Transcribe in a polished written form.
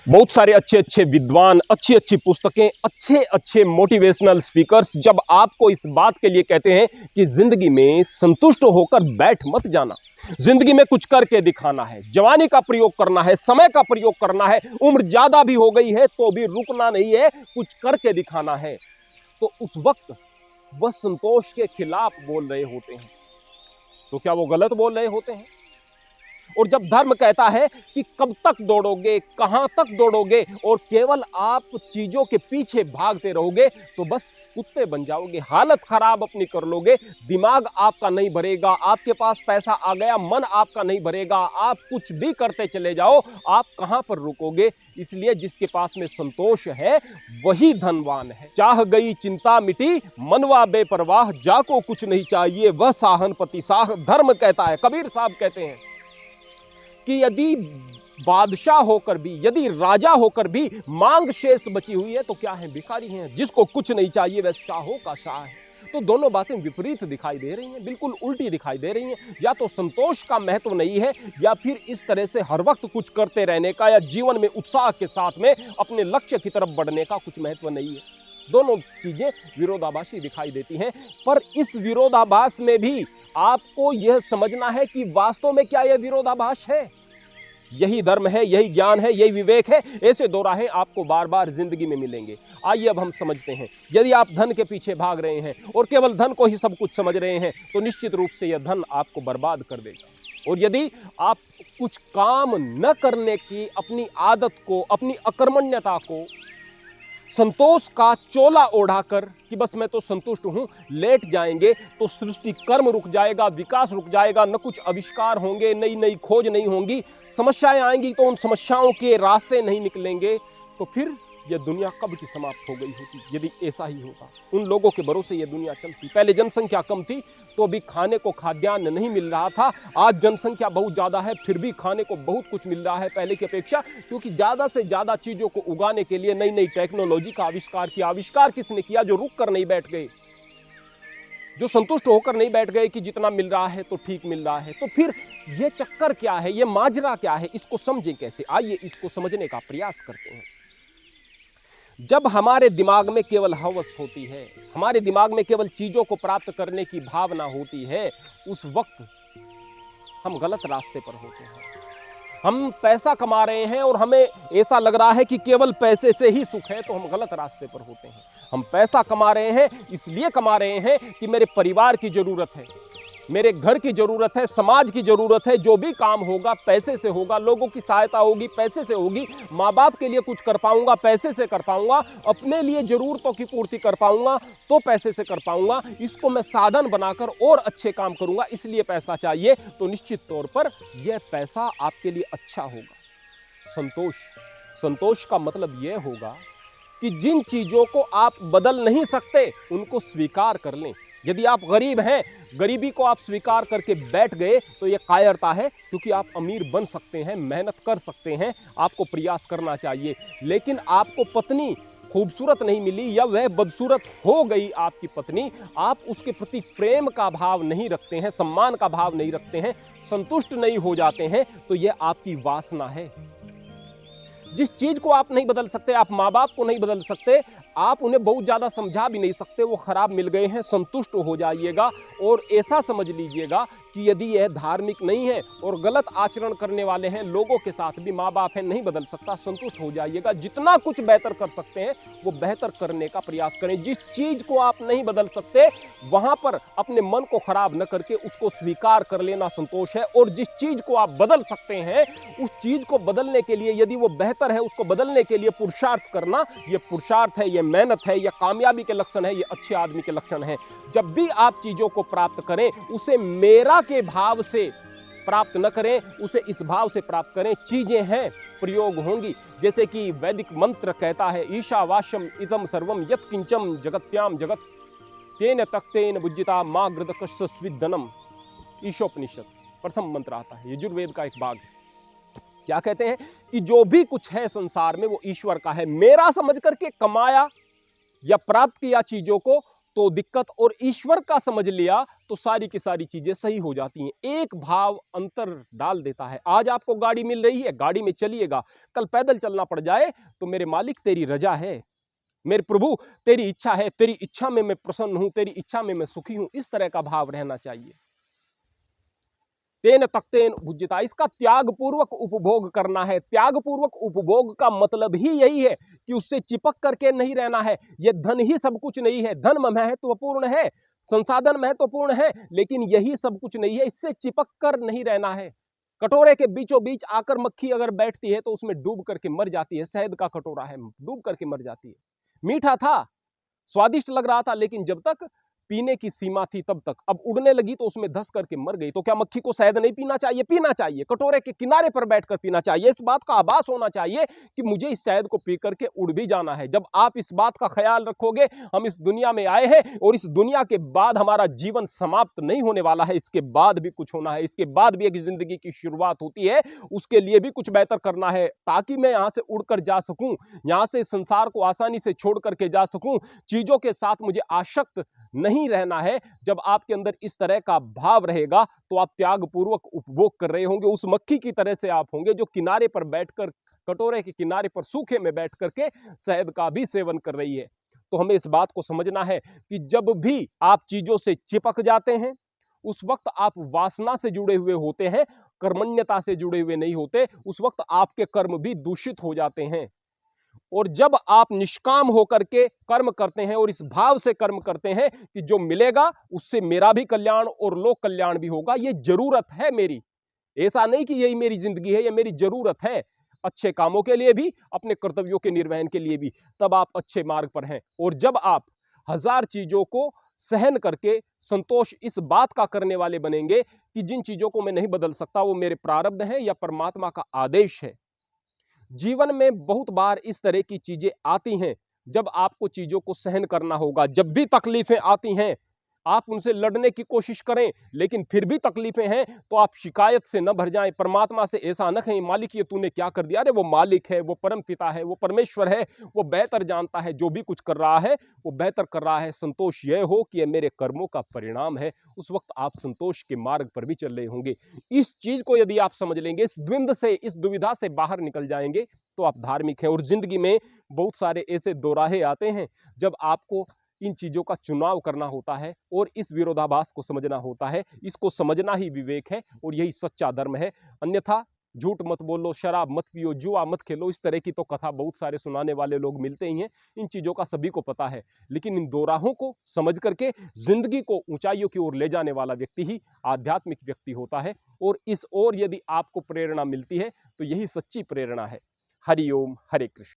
बहुत सारे अच्छे अच्छे विद्वान, अच्छी अच्छी पुस्तकें, अच्छे अच्छे मोटिवेशनल स्पीकर्स जब आपको इस बात के लिए कहते हैं कि जिंदगी में संतुष्ट होकर बैठ मत जाना, जिंदगी में कुछ करके दिखाना है, जवानी का प्रयोग करना है, समय का प्रयोग करना है, उम्र ज्यादा भी हो गई है तो भी रुकना नहीं है, कुछ करके दिखाना है, तो उस वक्त वह संतोष के खिलाफ बोल रहे होते हैं। तो क्या वो गलत बोल रहे होते हैं? और जब धर्म कहता है कि कब तक दौड़ोगे, कहां तक दौड़ोगे और केवल आप चीजों के पीछे भागते रहोगे तो बस कुत्ते बन जाओगे, हालत खराब अपनी कर लोगे, दिमाग आपका नहीं भरेगा, आपके पास पैसा आ गया, मन आपका नहीं भरेगा, आप कुछ भी करते चले जाओ, आप कहां पर रुकोगे? इसलिए जिसके पास में संतोष है वही धनवान है। चाह गई चिंता मिटी, मनवा बेपरवाह, जाको कुछ नहीं चाहिए वह साहनपति साह। धर्म कहता है, कबीर साहब कहते हैं कि यदि बादशाह होकर भी, यदि राजा होकर भी मांग शेष बची हुई है तो क्या है? भिखारी हैं। जिसको कुछ नहीं चाहिए वह शाहों का शाह है। तो दोनों बातें विपरीत दिखाई दे रही हैं, बिल्कुल उल्टी दिखाई दे रही हैं। या तो संतोष का महत्व नहीं है या फिर इस तरह से हर वक्त कुछ करते रहने का या जीवन में उत्साह के साथ में अपने लक्ष्य की तरफ बढ़ने का कुछ महत्व नहीं है। दोनों चीजें विरोधाभासी दिखाई देती हैं, पर इस विरोधाभास में भी आपको यह समझना है कि वास्तव में क्या यह विरोधाभास है? यही धर्म है, यही ज्ञान है, यही विवेक है। ऐसे दो राहें आपको बार बार जिंदगी में मिलेंगे। आइए अब हम समझते हैं। यदि आप धन के पीछे भाग रहे हैं और केवल धन को ही सब कुछ समझ रहे हैं तो निश्चित रूप से यह धन आपको बर्बाद कर देगा। और यदि आप कुछ काम न करने की अपनी आदत को, अपनी अकर्मण्यता को संतोष का चोला ओढ़ाकर कि बस मैं तो संतुष्ट हूं लेट जाएंगे तो सृष्टि कर्म रुक जाएगा, विकास रुक जाएगा, न कुछ आविष्कार होंगे, नई नई खोज नहीं होंगी, समस्याएं आएंगी तो उन समस्याओं के रास्ते नहीं निकलेंगे, तो फिर यह दुनिया कब की समाप्त हो गई होती। यदि ऐसा ही होता, उन लोगों के भरोसे यह दुनिया चलती। पहले जनसंख्या कम थी तो भी खाने को खाद्यान्न नहीं मिल रहा था, आज जनसंख्या बहुत ज्यादा है फिर भी खाने को बहुत कुछ मिल रहा है पहले की अपेक्षा, क्योंकि ज्यादा से ज्यादा चीजों को उगाने के लिए नई नई टेक्नोलॉजी का आविष्कार किया। आविष्कार किसने किया? जो रुक कर नहीं बैठ गए, जो संतुष्ट होकर नहीं बैठ गए कि जितना मिल रहा है तो ठीक मिल रहा है। तो फिर यह चक्कर क्या है, यह माजरा क्या है, इसको समझें कैसे? आइए इसको समझने का प्रयास करते हैं। जब हमारे दिमाग में केवल हवस होती है, हमारे दिमाग में केवल चीजों को प्राप्त करने की भावना होती है, उस वक्त हम गलत रास्ते पर होते हैं। हम पैसा कमा रहे हैं और हमें ऐसा लग रहा है कि केवल पैसे से ही सुख है, तो हम गलत रास्ते पर होते हैं। हम पैसा कमा रहे हैं इसलिए कमा रहे हैं कि मेरे परिवार की जरूरत है, मेरे घर की जरूरत है, समाज की जरूरत है, जो भी काम होगा पैसे से होगा, लोगों की सहायता होगी पैसे से होगी, माँ बाप के लिए कुछ कर पाऊंगा पैसे से कर पाऊंगा, अपने लिए जरूरतों की पूर्ति कर पाऊंगा तो पैसे से कर पाऊंगा, इसको मैं साधन बनाकर और अच्छे काम करूंगा इसलिए पैसा चाहिए। तो निश्चित तौर पर यह पैसा आपके लिए अच्छा होगा। संतोष का मतलब यह होगा कि जिन चीजों को आप बदल नहीं सकते उनको स्वीकार कर लें। यदि आप गरीब हैं, गरीबी को आप स्वीकार करके बैठ गए तो यह कायरता है, क्योंकि आप अमीर बन सकते हैं, मेहनत कर सकते हैं, आपको प्रयास करना चाहिए। लेकिन आपको पत्नी खूबसूरत नहीं मिली या वह बदसूरत हो गई आपकी पत्नी, आप उसके प्रति प्रेम का भाव नहीं रखते हैं, सम्मान का भाव नहीं रखते हैं, संतुष्ट नहीं हो जाते हैं, तो यह आपकी वासना है। जिस चीज को आप नहीं बदल सकते, आप माँ बाप को नहीं बदल सकते, आप उन्हें बहुत ज्यादा समझा भी नहीं सकते, वो खराब मिल गए हैं, संतुष्ट हो जाइएगा। और ऐसा समझ लीजिएगा कि यदि यह धार्मिक नहीं है और गलत आचरण करने वाले हैं, लोगों के साथ भी माँ बाप है, नहीं बदल सकता, संतुष्ट हो जाइएगा। जितना कुछ बेहतर कर सकते हैं वो बेहतर करने का प्रयास करें। जिस चीज को आप नहीं बदल सकते वहां पर अपने मन को खराब न करके उसको स्वीकार कर लेना संतोष है। और जिस चीज को आप बदल सकते हैं उस चीज को बदलने के लिए, यदि वो बेहतर है, उसको बदलने के लिए पुरुषार्थ करना, यह पुरुषार्थ है, यह मेहनत है, यह कामयाबी के लक्षण है, यह अच्छे आदमी के लक्षण है। जब भी आप चीजों को प्राप्त करें उसे मेरा के भाव से प्राप्त न करें, उसे इस भाव से प्राप्त करें, चीजें हैं प्रयोग होंगी। जैसे कि वैदिक मंत्र कहता है, ईशावास्यम इदम सर्वम यत् किंचम जगत्याम जगत तेन तक्तेन बुज्जिता मा गृदकस्य स्विद्दनम। ईशोपनिषद प्रथम मंत्र आता है, यजुर्वेद का एक भाग। क्या कहते हैं कि जो भी कुछ है संसार में वो ईश्वर का है। मेरा समझ करके कमाया या प्राप्त किया चीजों को तो दिक्कत, और ईश्वर का समझ लिया तो सारी की सारी चीजें सही हो जाती हैं। एक भाव अंतर डाल देता है। आज आपको गाड़ी मिल रही है, गाड़ी में चलिएगा, कल पैदल चलना पड़ जाए तो मेरे मालिक तेरी रजा है, मेरे प्रभु तेरी इच्छा है, तेरी इच्छा में मैं प्रसन्न हूं, तेरी इच्छा में मैं सुखी हूं। इस तरह का भाव रहना चाहिए। तेन तक्तेन भुज्यता, इसका त्यागपूर्वक उपभोग करना है। त्यागपूर्वक उपभोग का मतलब ही यही है कि उससे चिपक करके नहीं रहना है। यह धन ही सब कुछ नहीं है। धन महत्वपूर्ण है, संसाधन महत्वपूर्ण है, लेकिन यही सब कुछ नहीं है। इससे चिपक कर नहीं रहना है। कटोरे के बीचों बीच आकर मक्खी अगर बैठती है तो उसमें डूब करके मर जाती है। शहद का कटोरा है, डूब करके मर जाती है। मीठा था, स्वादिष्ट लग रहा था, लेकिन जब तक पीने की सीमा थी तब तक। अब उड़ने लगी तो उसमें धस करके मर गई। तो क्या मक्खी को शहद नहीं पीना चाहिए? पीना चाहिए। कटोरे के किनारे पर बैठकर पीना चाहिए। इस बात का आभास होना चाहिए कि मुझे इस शहद को पी करके उड़ भी जाना है। जब आप इस बात का ख्याल रखोगे, हम इस दुनिया में आए हैं और इस दुनिया के बाद हमारा जीवन समाप्त नहीं होने वाला है। इसके बाद भी कुछ होना है। इसके बाद भी एक जिंदगी की शुरुआत होती है। उसके लिए भी कुछ बेहतर करना है, ताकि मैं यहां से उड़कर जा सकूं, यहां से संसार को आसानी से छोड़ करके जा सकूं। चीजों के साथ मुझे आसक्त नहीं रहना है। जब आपके अंदर इस तरह का भाव रहेगा तो आप त्यागपूर्वक उपभोग कर रहे होंगे। उस मक्खी की तरह से आप होंगे जो किनारे पर बैठकर, कटोरे के किनारे पर सूखे में बैठ करके शहद का भी सेवन कर रही है। तो हमें इस बात को समझना है कि जब भी आप चीजों से चिपक जाते हैं, उस वक्त आप वासना से जुड़े हुए होते हैं, कर्मण्यता से जुड़े हुए नहीं होते। उस वक्त आपके कर्म भी दूषित हो जाते हैं। और जब आप निष्काम होकर के कर्म करते हैं और इस भाव से कर्म करते हैं कि जो मिलेगा उससे मेरा भी कल्याण और लोक कल्याण भी होगा, ये जरूरत है मेरी, ऐसा नहीं कि यही मेरी जिंदगी है, ये मेरी जरूरत है, अच्छे कामों के लिए भी, अपने कर्तव्यों के निर्वहन के लिए भी, तब आप अच्छे मार्ग पर हैं। और जब आप हजार चीजों को सहन करके संतोष इस बात का करने वाले बनेंगे कि जिन चीजों को मैं नहीं बदल सकता वो मेरे प्रारब्ध हैं या परमात्मा का आदेश है। जीवन में बहुत बार इस तरह की चीजें आती हैं जब आपको चीजों को सहन करना होगा। जब भी तकलीफें आती हैं आप उनसे लड़ने की कोशिश करें, लेकिन फिर भी तकलीफें हैं तो आप शिकायत से न भर जाएं। परमात्मा से ऐसा न कहें मालिक ये तूने क्या कर दिया। अरे वो मालिक है, वो परम पिता है, वो परमेश्वर है, वो बेहतर जानता है। जो भी कुछ कर रहा है वो बेहतर कर रहा है। संतोष यह हो कि यह मेरे कर्मों का परिणाम है। उस वक्त आप संतोष के मार्ग पर भी चल रहे होंगे। इस चीज को यदि आप समझ लेंगे, इस द्वंद्व से, इस दुविधा से बाहर निकल जाएंगे तो आप धार्मिक हैं। और जिंदगी में बहुत सारे ऐसे दोराहे आते हैं जब आपको इन चीजों का चुनाव करना होता है और इस विरोधाभास को समझना होता है। इसको समझना ही विवेक है और यही सच्चा धर्म है। अन्यथा झूठ मत बोलो, शराब मत पियो, जुआ मत खेलो, इस तरह की तो कथा बहुत सारे सुनाने वाले लोग मिलते ही हैं। इन चीजों का सभी को पता है, लेकिन इन दोराहों को समझ करके जिंदगी को ऊंचाइयों की ओर ले जाने वाला व्यक्ति ही आध्यात्मिक व्यक्ति होता है। और इस ओर यदि आपको प्रेरणा मिलती है तो यही सच्ची प्रेरणा है। हरि ओम, हरे कृष्ण।